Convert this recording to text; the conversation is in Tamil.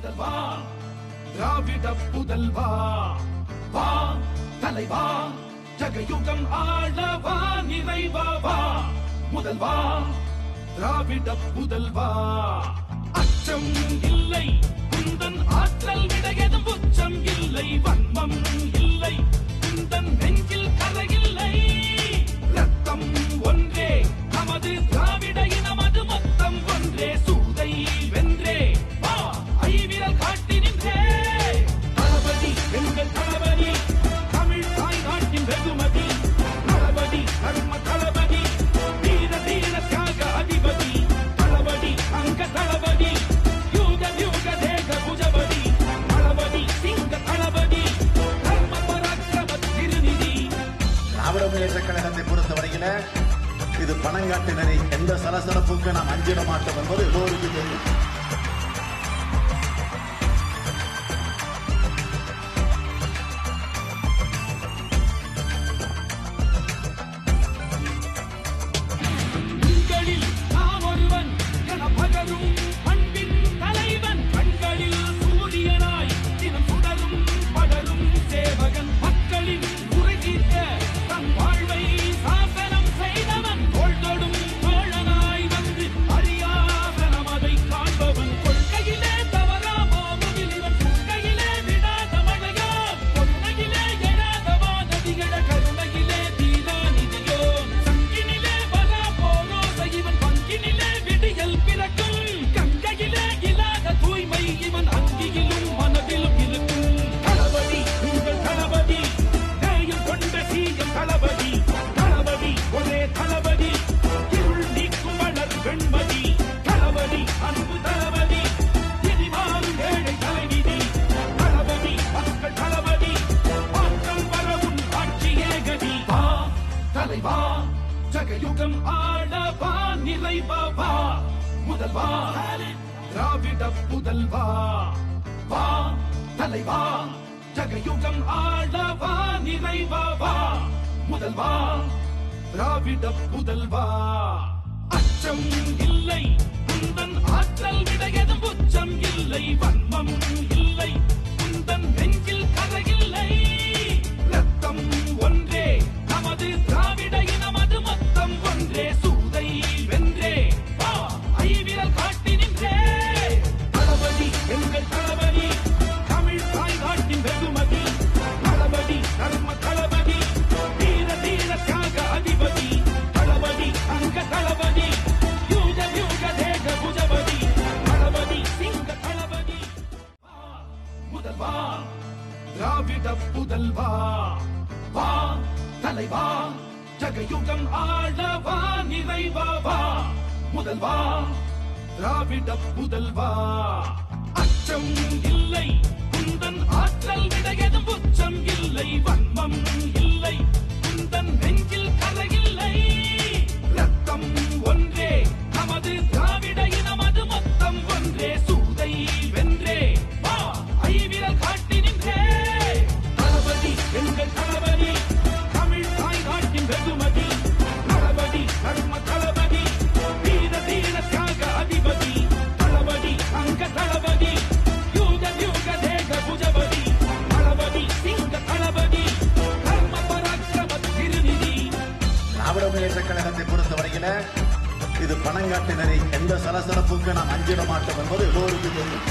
முதல்வா திராவிட புதல்வா வா தலைவா ஜகயுகம் ஆளவா நிறைவா வா முதல்வா திராவிட புதல்வா அச்சம் இல்லை குந்தன் ஆற்றல் விட எதும் உச்சம் இல்லை வன்மம் இல்லை குந்தன் நெஞ்சில் கரையில்லை ரத்தம் ஒன்றே நமது திராவிட இனமது மொத்தம் ஒன்றே சூதை வென்றே வா ஐவிரல் காட்டி நின்றே தளபதி எங்கள் தளபதி தமிழ் தாய் நாட்டின் வெகுமதி தளபதி தர்ம தளபதி வீர தீர தியாக அதிபதி தளபதி அங்க தளபதி யூக யூக தேக புஜபதி தளபதி சிங்க தளபதி தர்ம பராக்கிரம திருநிதி. திராவிட முன்னேற்ற கழகத்தை பொறுத்தவரையில இது பணங்காட்டினரை எந்த சலசலப்புக்கு நாம் அஞ்சிட மாட்டோம் என்பது எல்லோருக்கும் தெரியும். உங்களில் நான் ஒருவன் என பகரும் அன்பின் தலைவன் கண்களில் சூரியனாய் தினம் சுடரும் படரும் சேவகன் மக்களின் குறை தீர்க்க தன் வாழ்வை சாசனம் செய்தவன் தோள்தொடும் தோழனாய் வந்து அறியாத நமதை காண்பவன் கொள்கையிலே தவறாமோ முகிலிவன் கொள்கையிலே விடாத மழையான் கொள்கையிலே எழாதவா நதிகள கருணையிலே தீரா நிதியோ சங்கினிலே வரா போரோச இவன் பங்கினிலே விடியல் பிறக்கும் கங்கையிலே இல்லாத தூய்மை இவன் அங்கியிலும் மனதிலும் இருக்கும் தளபதி உங்கள் தளபதி நேயம் கொண்ட சீயம் தளபதி தளபதி ஒரே தளபதி இருள் நீக்கும் வளர் வெண்மதி தளபதி அன்பு தளபதி இனிமாறும் ஏழை தலைவிதி தளபதி மக்கள் தளபதி மாற்றம் வரவும் ஆட்சியே கதி வா தலைவா ஜகயுகம் ஆளவா நிறைவா வா முதல்வா திராவிட புதல்வா வா தலைவா ஜகயுகம் ஆளவா நிறைவா வா முதல்வா திராவிட புதல்வா அச்சம் இல்லை குந்தன் ஆற்றல் விட எதும் உச்சம் இல்லை வன்மம் இல்லை குந்தன் நெஞ்சில் கரையில்லை ரத்தம் ஒன்றே நமது திராவிட இனமது மொத்தம் ஒன்றே சூதை வென்றே வா ஐவிரல் காட்டி நின்றே தளபதி எங்கள் தளபதி தமிழ் தாய் நாட்டின் வெகுமதி தளபதி தர்ம தளபதி வீர தீர தியாக அதிபதி தளபதி அங்க தளபதி யூக யூக தேக புஜபதி தளபதி சிங்க தளபதி வா முதல்வா திராவிட புதல்வா வா தலைவா ஜகயுகம் ஆளவா நிறைவா வா முதல்வா திராவிட புதல்வா அச்சம் இல்லை குந்தன் ஆற்றல் விட எதும் உச்சம் இல்லை வன்மம் இல்லை குந்தன் நெஞ்சில் கரையில்லை ரத்தம் ஒன்றே நமது திராவிட இனமது மொத்தம் ஒன்றே சூதை வென்றே வா ஐவிரல் காட்டி நின்றே தளபதி எங்கள் தளபதி தமிழ் தாய் நாட்டின் வெகுமதி தளபதி தர்ம தளபதி வீர தீர தியாக அதிபதி தளபதி அங்க தளபதி யூக யூக தேக புஜபதி தளபதி சிங்க தளபதி தர்ம பராக்கிரம திருநிதி. திராவிட முன்னேற்ற கழகத்தை பொறுத்தவரையில இது பணங்காட்டினரை எந்த சலசலப்புக்கு நாம் அஞ்சிட மாட்டோம் என்பது எல்லோருக்கும் தெரியும்.